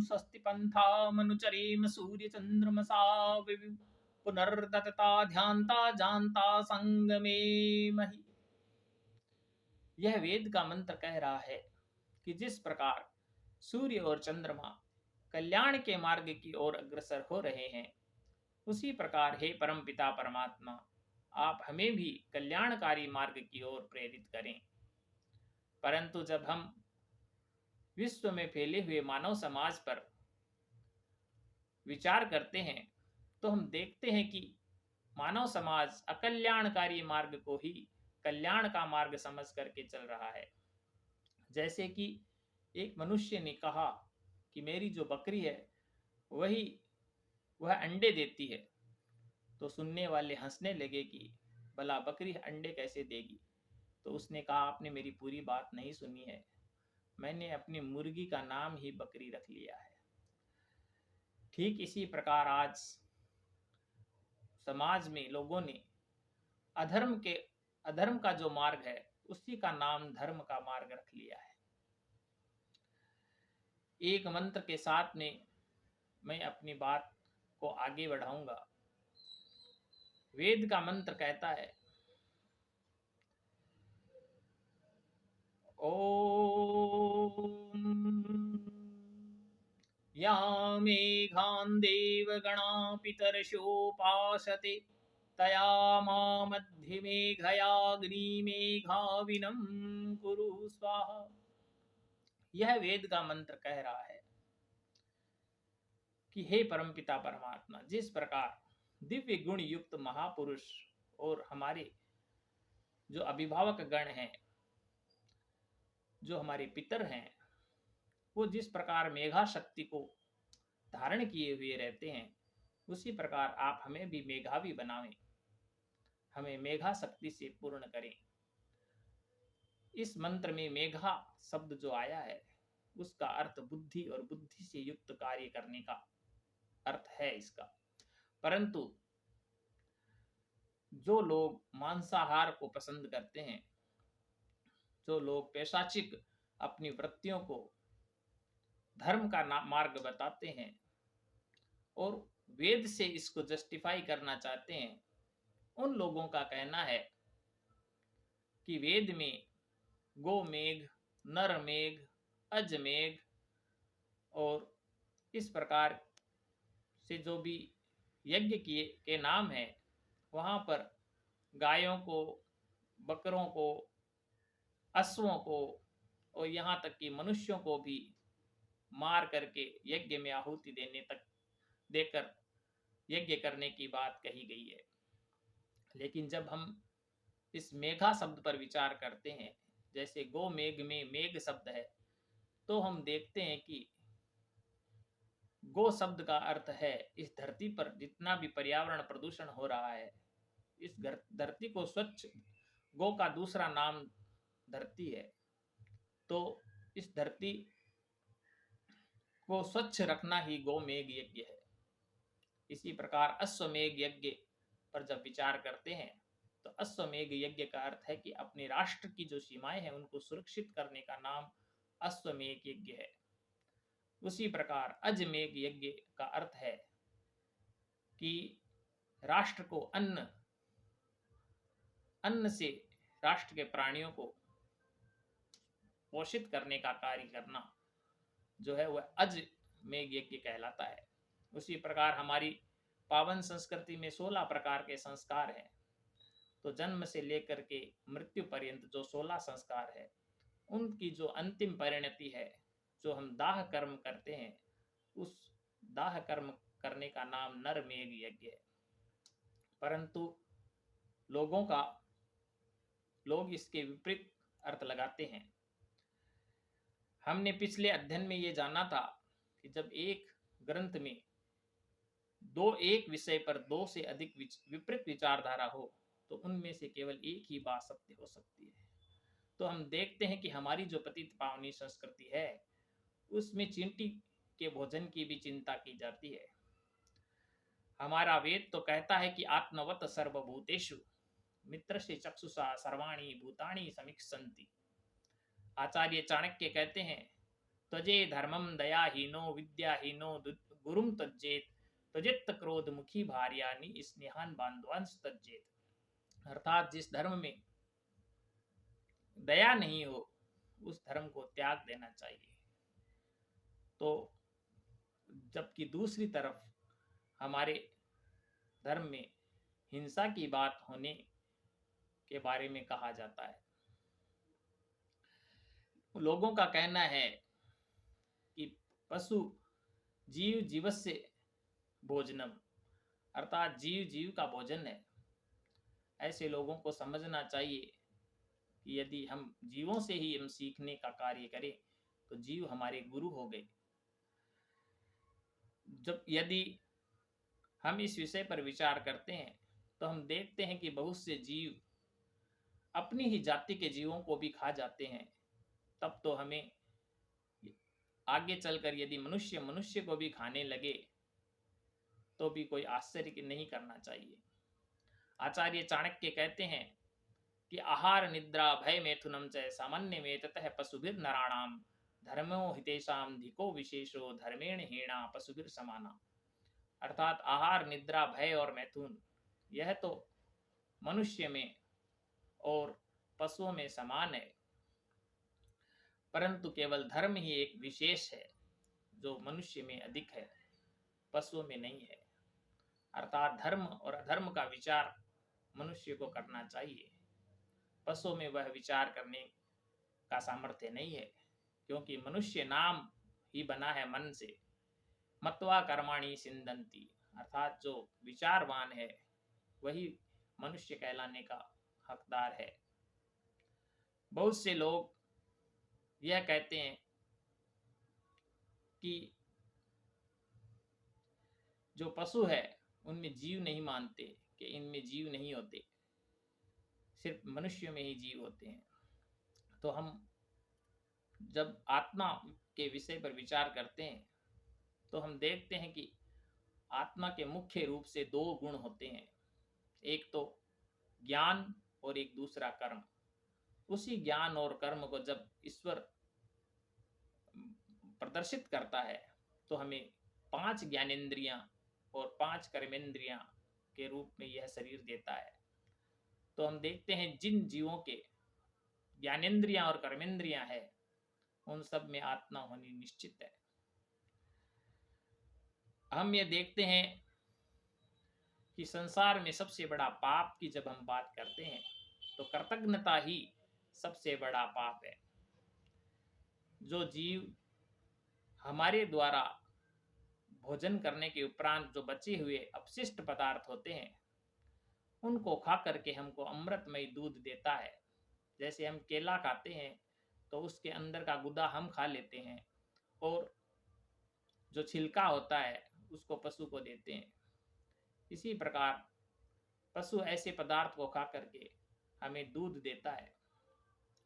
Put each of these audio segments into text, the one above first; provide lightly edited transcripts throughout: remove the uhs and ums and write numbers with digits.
स्वस्ति पंथा मनुचरेम सूर्य चंद्रमसा पुनर्दत्ता ध्यानता जानता संगमे मही। यह वेद का मंत्र कह रहा है कि जिस प्रकार सूर्य और चंद्रमा कल्याण के मार्ग की ओर अग्रसर हो रहे हैं, उसी प्रकार हे परमपिता परमात्मा, आप हमें भी कल्याणकारी मार्ग की ओर प्रेरित करें। परंतु जब हम विश्व में फैले हुए मानव समाज पर विचार करते हैं तो हम देखते हैं कि मानव समाज अकल्याणकारी मार्ग को ही कल्याण का मार्ग समझ करके चल रहा है। जैसे कि एक मनुष्य ने कहा कि मेरी जो बकरी है वह अंडे देती है, तो सुनने वाले हंसने लगे कि भला बकरी अंडे कैसे देगी। तो उसने कहा, आपने मेरी पूरी बात नहीं सुनी है, मैंने अपनी मुर्गी का नाम ही बकरी रख लिया है। ठीक इसी प्रकार आज समाज में लोगों ने अधर्म का जो मार्ग है उसी का नाम धर्म का मार्ग रख लिया है। एक मंत्र के साथ में मैं अपनी बात को आगे बढ़ाऊंगा। वेद का मंत्र कहता है, ओम या मेघान् देवगणा पितर्षोपासते तया मध्ये मेघयाग्निमेघाविनं कुरु स्वाहा। यह वेद का मंत्र कह रहा है कि हे परमपिता परमात्मा, जिस प्रकार दिव्य गुण युक्त महापुरुष और हमारे जो अभिभावक गण हैं, जो हमारे पितर हैं, वो जिस प्रकार मेघा शक्ति को धारण किए हुए रहते हैं, उसी प्रकार आप हमें भी मेघावी बनावें, हमें मेघा शक्ति से पूर्ण करें। इस मंत्र में मेघा शब्द जो आया है उसका अर्थ बुद्धि और बुद्धि से युक्त कार्य करने का अर्थ है इसका। परंतु जो लोग मांसाहार को पसंद करते हैं, जो लोग पैशाचिक अपनी वृत्तियों को धर्म का मार्ग बताते हैं और वेद से इसको जस्टिफाई करना चाहते हैं, उन लोगों का कहना है कि वेद में गोमेघ, नरमेघ, अजमेघ और इस प्रकार से जो भी यज्ञ के नाम है, वहां पर गायों को, बकरों को, अश्वों को और यहाँ तक कि मनुष्यों को भी मार करके यज्ञ में आहुति देकर यज्ञ करने की बात कही गई है। लेकिन जब हम इस मेघा शब्द पर विचार करते हैं, जैसे गो मेघ में मेघ शब्द है, तो हम देखते हैं कि गो शब्द का अर्थ है इस धरती पर जितना भी पर्यावरण प्रदूषण हो रहा है, इस धरती को स्वच्छ, गो का दूसरा नाम धरती है, तो इस धरती को स्वच्छ रखना ही गोमेघ यज्ञ है। इसी प्रकार अश्वमेघ यज्ञ पर जब विचार करते हैं तो अश्वमेघ यज्ञ का अर्थ है कि अपने राष्ट्र की जो सीमाएं हैं उनको सुरक्षित करने का नाम अश्वमेघ यज्ञ है। उसी प्रकार अजमेघ यज्ञ का अर्थ है कि राष्ट्र को अन्न से राष्ट्र के प्राणियों को पोषित करने का कार्य करना जो है वह अजमेघ यज्ञ कहलाता है। उसी प्रकार हमारी पावन संस्कृति में 16 प्रकार के संस्कार हैं, तो जन्म से लेकर के मृत्यु पर्यंत जो 16 संस्कार है, उनकी जो अंतिम परिणति है, जो हम दाह कर्म करते हैं, उस दाह कर्म करने का नाम नरमेघ यज्ञ है। परंतु लोग इसके विपरीत अर्थ लगाते हैं। हमने पिछले अध्ययन में ये जाना था कि जब एक ग्रंथ में एक विषय पर 2 से अधिक विपरीत विचारधारा हो तो उनमें से केवल एक ही बात सत्य हो सकती है। तो हम देखते हैं कि हमारी जो पतित पावनी संस्कृति है उसमें चींटी के भोजन की भी चिंता की जाती है। हमारा वेद तो कहता है कि आत्मवत सर्वभूतेषु मित्र से चक्षुषा सर्वाणी भूतानि समीक्षन्ति। आचार्य चाणक्य कहते हैं त्वजे धर्मम दयाहीनो विद्याहीनो गुरुम तज्जेत त्वजित क्रोध मुखी भार्यानि स्नेहान बांधवांस तज्जेत। अर्थात जिस धर्म में दया नहीं हो उस धर्म को त्याग देना चाहिए। तो जबकि दूसरी तरफ हमारे धर्म में हिंसा की बात होने के बारे में कहा जाता है। लोगों का कहना है कि पशु जीव जीवस्य भोजनम, अर्थात जीव जीव का भोजन है। ऐसे लोगों को समझना चाहिए कि यदि हम जीवों से ही हम सीखने का कार्य करें तो जीव हमारे गुरु हो गए। जब यदि हम इस विषय पर विचार करते हैं तो हम देखते हैं कि बहुत से जीव अपनी ही जाति के जीवों को भी खा जाते हैं। तब तो हमें आगे चलकर यदि मनुष्य मनुष्य को भी खाने लगे तो भी कोई आश्चर्य नहीं करना चाहिए। आचार्य चाणक्य कहते हैं कि आहार निद्रा भय मैथुनम च सामान्य में ततः पशुभिर नराणाम धर्मो हितेशाम धिको विशेषो धर्मेण हीणा पशुभिर समाना। अर्थात आहार निद्रा भय और मैथुन यह तो मनुष्य में और पशुओं में समान है, परंतु केवल धर्म ही एक विशेष है जो मनुष्य में अधिक है, पशुओं में नहीं है। अर्थात धर्म और अधर्म का विचार मनुष्य को करना चाहिए। पशुओं में वह विचार करने का सामर्थ्य नहीं है, क्योंकि मनुष्य नाम ही बना है मन से। मत्वा कर्माणि सिंदंती, अर्थात जो विचारवान है वही मनुष्य कहलाने का हकदार है। बहुत से लोग यह कहते हैं कि जो पशु है उनमें जीव नहीं मानते, कि इनमें जीव नहीं होते, सिर्फ मनुष्य में ही जीव होते हैं। तो हम जब आत्मा के विषय पर विचार करते हैं तो हम देखते हैं कि आत्मा के मुख्य रूप से दो गुण होते हैं, एक तो ज्ञान और एक दूसरा कर्म। उसी ज्ञान और कर्म को जब ईश्वर प्रदर्शित करता है तो हमें 5 ज्ञानेंद्रियां और 5 कर्मेंद्रियां के रूप में यह शरीर देता है। तो हम देखते हैं जिन जीवों के ज्ञानेंद्रियां और कर्मेंद्रियां हैं उन सब में आत्मा होनी निश्चित है। हम ये देखते हैं कि संसार में सबसे बड़ा पाप की जब हम बात करते हैं तो कृतज्ञता ही सबसे बड़ा पाप है। जो जीव हमारे द्वारा भोजन करने के उपरांत जो बचे हुए अपशिष्ट पदार्थ होते हैं उनको खा करके हमको अमृतमय दूध देता है। जैसे हम केला खाते हैं तो उसके अंदर का गुदा हम खा लेते हैं और जो छिलका होता है उसको पशु को देते हैं। इसी प्रकार पशु ऐसे पदार्थ को खा करके हमें दूध देता है,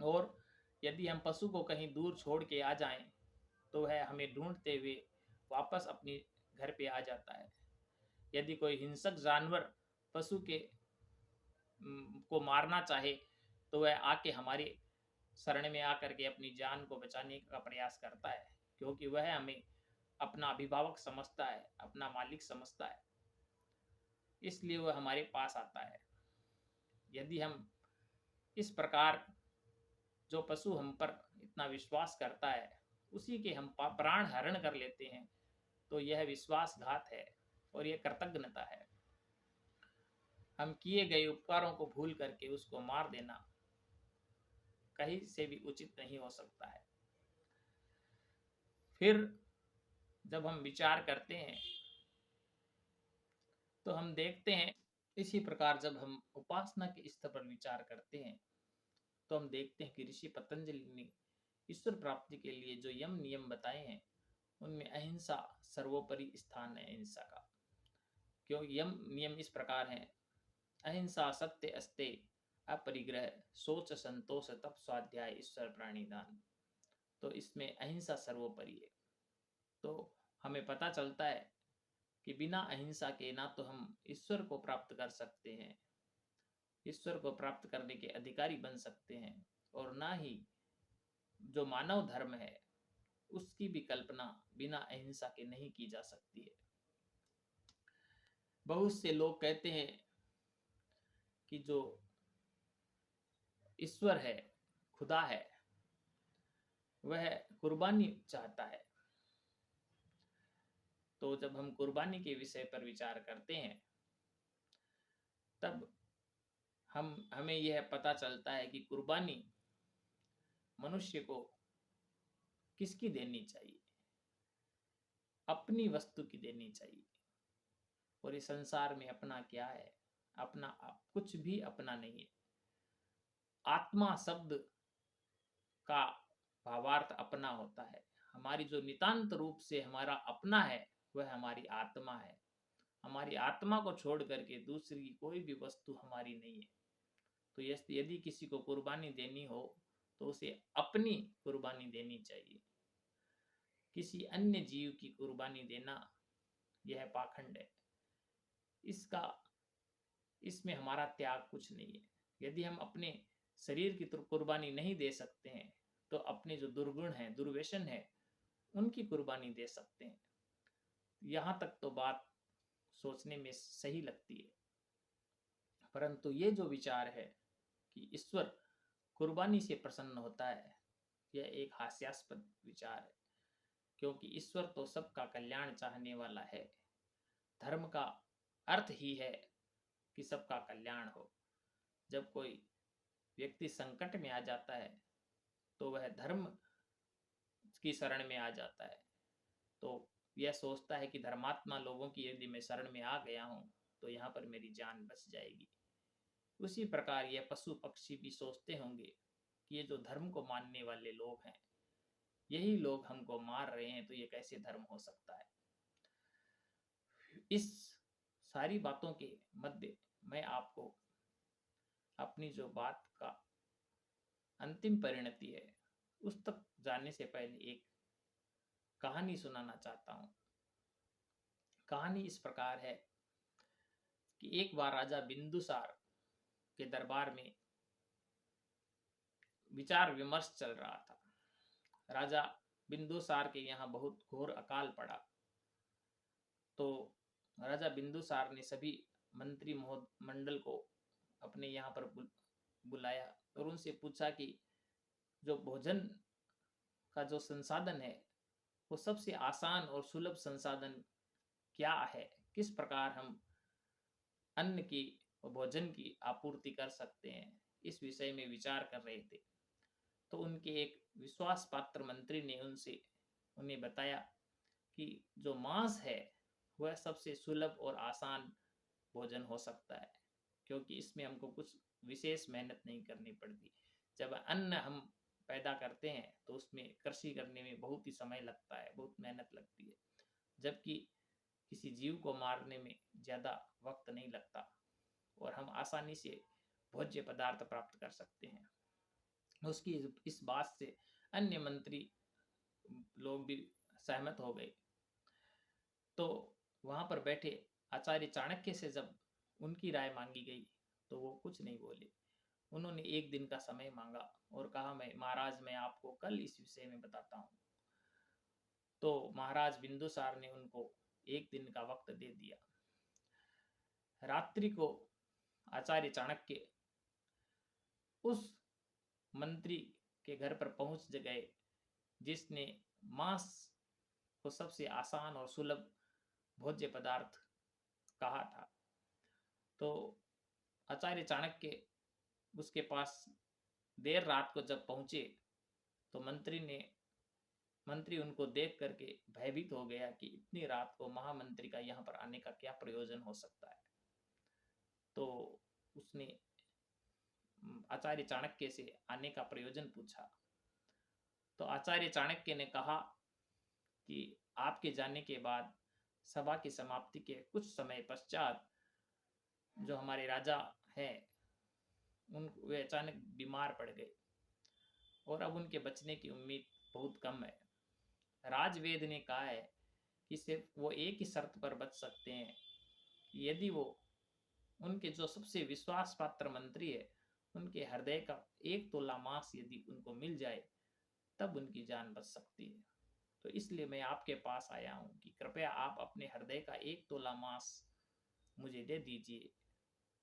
और यदि हम पशु को कहीं दूर छोड़ के आ जाएं तो वह हमें ढूंढते हुए वापस अपने घर पे आ जाता है। यदि कोई हिंसक जानवर पशु के को मारना चाहे तो वह आके हमारे शरण में आकर के अपनी जान को बचाने का प्रयास करता है, क्योंकि वह हमें अपना अभिभावक समझता है, अपना मालिक समझता है, इसलिए वह हमारे पास आता है। यदि हम इस प्रकार जो पशु हम पर इतना विश्वास करता है उसी के हम प्राण हरण कर लेते हैं तो यह विश्वासघात है और यह कृतज्ञता है। हम किए गए उपकारों को भूल करके उसको मार देना कहीं से भी उचित नहीं हो सकता है। फिर जब हम विचार करते हैं तो हम देखते हैं इसी प्रकार जब हम उपासना के स्तर पर विचार करते हैं तो हम देखते हैं कि ऋषि पतंजलि ने ईश्वर प्राप्ति के लिए जो यम नियम बताए हैं उनमें अहिंसा सर्वोपरि स्थान है अहिंसा का। क्यों यम नियम इस प्रकार हैं, अहिंसा सत्य अस्ते अपरिग्रह सोच संतोष तप स्वाध्याय ईश्वर प्राणिदान। तो इसमें अहिंसा सर्वोपरि है। तो हमें पता चलता है कि बिना अहिंसा के ना तो हम ईश्वर को प्राप्त कर सकते हैं, ईश्वर को प्राप्त करने के अधिकारी बन सकते हैं, और ना ही जो मानव धर्म है उसकी भी कल्पना बिना अहिंसा के नहीं की जा सकती है। बहुत से लोग कहते हैं कि जो ईश्वर है, खुदा है, वह कुर्बानी चाहता है। तो जब हम कुर्बानी के विषय पर विचार करते हैं, तब हमें यह पता चलता है कि कुर्बानी मनुष्य को किसकी देनी चाहिए? अपनी वस्तु की देनी चाहिए। और इस संसार में अपना क्या है? अपना कुछ भी अपना नहीं है। आत्मा शब्द का भावार्थ अपना होता है। हमारी जो नितांत रूप से हमारा अपना है, वह हमारी आत्मा है। हमारी आत्मा को छोड़ करके दूसरी कोई भी वस्तु हमारी नहीं है। तो यदि किसी को कुर्बानी देनी हो तो उसे अपनी कुर्बानी देनी चाहिए। किसी अन्य जीव की कुर्बानी देना यह पाखंड है। इसमें हमारा त्याग कुछ नहीं है। यदि हम अपने शरीर की कुर्बानी नहीं दे सकते हैं, तो अपने जो दुर्गुण हैं, दुर्व्यसन है, उनकी कुर्बानी दे सकते हैं। यहाँ तक तो बात सोचने में सही लगती है। परंतु ये जो विचार है कि ईश्वर कुर्बानी से प्रसन्न होता है, यह एक हास्यास्पद विचार है। क्योंकि ईश्वर तो सबका कल्याण चाहने वाला है। धर्म का अर्थ ही है कि सबका कल्याण हो। जब कोई व्यक्ति संकट में आ जाता है तो वह धर्म की शरण में आ जाता है। तो यह सोचता है कि धर्मात्मा लोगों की यदि मैं शरण में आ गया हूं तो यहाँ पर मेरी जान बच जाएगी। उसी प्रकार यह पशु पक्षी भी सोचते होंगे कि ये जो धर्म को मानने वाले लोग हैं, यही लोग हमको मार रहे हैं, तो ये कैसे धर्म हो सकता है। इस सारी बातों के मध्य मैं आपको अपनी जो बात का अंतिम परिणति है, उस तक जाने से पहले एक कहानी सुनाना चाहता हूं। कहानी इस प्रकार है कि एक बार राजा बिंदुसार के दरबार में विचार विमर्श चल रहा था। राजा बिंदुसार के यहाँ बहुत घोर अकाल पड़ा। तो राजा बिंदुसार ने सभी मंत्री मंडल को अपने यहाँ पर बुलाया और उनसे पूछा कि जो भोजन का जो संसाधन है, वो सबसे आसान और सुलभ संसाधन क्या है? किस प्रकार हम अन्न की और भोजन की आपूर्ति कर सकते हैं? इस विषय में विचार कर रहे थे। तो उनके एक विश्वास पात्र मंत्री ने उन्हें बताया कि जो मांस है वह सबसे सुलभ और आसान भोजन हो सकता है, क्योंकि इसमें हमको कुछ विशेष मेहनत नहीं करनी पड़ती। जब अन्न हम पैदा करते हैं तो उसमें कृषि करने में बहुत ही समय लगता है, बहुत मेहनत लगती है, जबकि किसी जीव को मारने में ज़्यादा वक्त नहीं लगता और हम आसानी से भोज्य पदार्थ प्राप्त कर सकते हैं। उसकी इस बात से अन्य मंत्री लोग भी सहमत हो गए। तो वहां पर बैठे आचार्य चाणक्य से जब उनकी राय मांगी गई तो वो कुछ नहीं बोले। उन्होंने एक दिन का समय मांगा और कहा, मैं महाराज, मैं आपको कल इस विषय में बताता हूँ। तो महाराज बिंदुसार ने उनको एक दिन का वक्त दे दिया। रात्रि को आचार्य चाणक्य उस मंत्री के घर पर पहुंच गए जिसने मांस को सबसे आसान और सुलभ भोज्य पदार्थ कहा था। तो आचार्य चाणक्य उसके पास देर रात को जब पहुंचे तो मंत्री उनको देख करके भयभीत हो गया कि इतनी रात को महामंत्री का यहाँ पर आने का क्या प्रयोजन हो सकता है। तो उसने आचार्य चाणक्य से आने का प्रयोजन पूछा। तो आचार्य चाणक्य ने कहा कि आपके जाने के बाद सभा की समाप्ति के कुछ समय पश्चात जो हमारे राजा हैं वे अचानक बीमार पड़ गए और अब उनके बचने की उम्मीद बहुत कम है। राजवेद ने कहा है कि सिर्फ वो एक ही शर्त पर बच सकते हैं कि यदि वो उनके जो सबसे विश्वास पात्र मंत्री है उनके हृदय का 1 तोला मांस यदि उनको मिल जाए तब उनकी जान बच सकती है। तो इसलिए मैं आपके पास आया हूँ कि कृपया आप अपने हृदय का 1 तोला मांस मुझे दे दीजिए,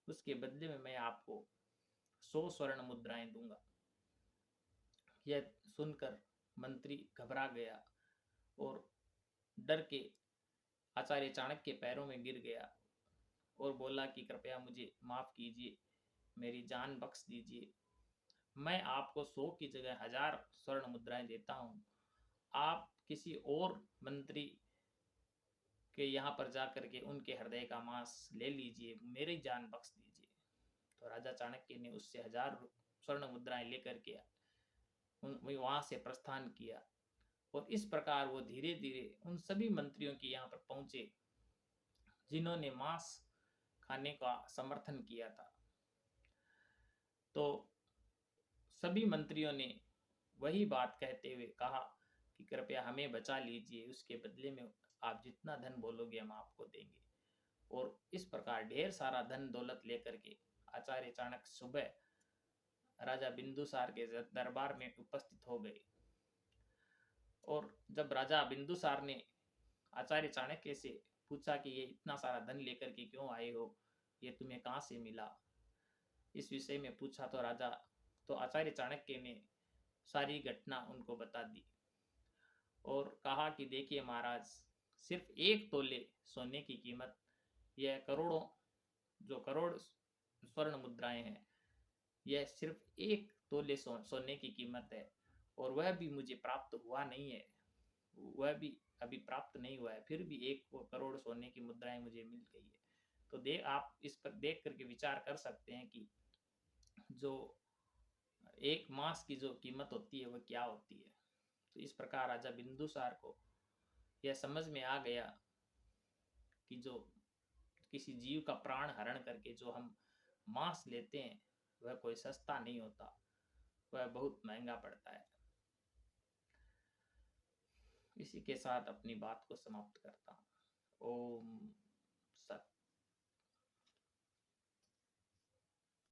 उसके बदले में मैं आपको 100 स्वर्ण मुद्राएं दूंगा। यह सुनकर मंत्री घबरा गया और डर के आचार्य चाणक्य के पैरों में गिर गया और बोला कि कृपया मुझे माफ कीजिए, मेरी जान बख्श दीजिए। मैं आपको 100 की जगह 1000 स्वर्ण मुद्राएं देता हूँ। आप किसी और मंत्री के यहाँ पर जाकर के उनके हृदय का मांस ले लीजिए, मेरी जान बख्श दीजिए। तो राजा चाणक्य ने उससे 1000 स्वर्ण मुद्राएं लेकर के वहां से प्रस्थान किया और इस प्रकार वो धीरे धीरे उन सभी मंत्रियों के यहाँ पर पहुंचे जिन्होंने मांस खाने का समर्थन किया था। तो सभी मंत्रियों ने वही बात कहते हुए कहा कि कृपया हमें बचा लीजिए, उसके बदले में आप जितना धन बोलोगे हम आपको देंगे। और इस प्रकार ढेर सारा धन दौलत लेकर के आचार्य चाणक्य सुबह राजा बिंदुसार के दरबार में उपस्थित हो गए। और जब राजा बिंदुसार ने आचार्य चाणक्य से पूछा कि ये इतना सारा धन लेकर के क्यों आए हो, ये तुम्हें कहाँ से मिला, इस विषय में पूछा तो आचार्य चाणक्य ने सारी घटना उनको बता दी और कहा कि देखिए महाराज, सिर्फ 1 तोले सोने की कीमत, यह करोड़ स्वर्ण मुद्राएं हैं, यह सिर्फ 1 तोले सोने की कीमत है और वह भी मुझे प्राप्त हुआ नहीं है, वह भी अभी प्राप्त नहीं हुआ है, फिर भी 1 करोड़ सोने की मुद्राएं मुझे मिल गई है। तो आप इस पर देख करके विचार कर सकते हैं कि जो एक मांस की जो कीमत होती है वह क्या होती है। तो इस प्रकार राजा बिंदुसार को यह समझ में आ गया कि जो किसी जीव का प्राण हरण करके जो हम मांस लेते हैं वह कोई सस्ता नहीं होता, वह बहुत महंगा पड़ता है। इसी के साथ अपनी बात को समाप्त करता हूँ। ओम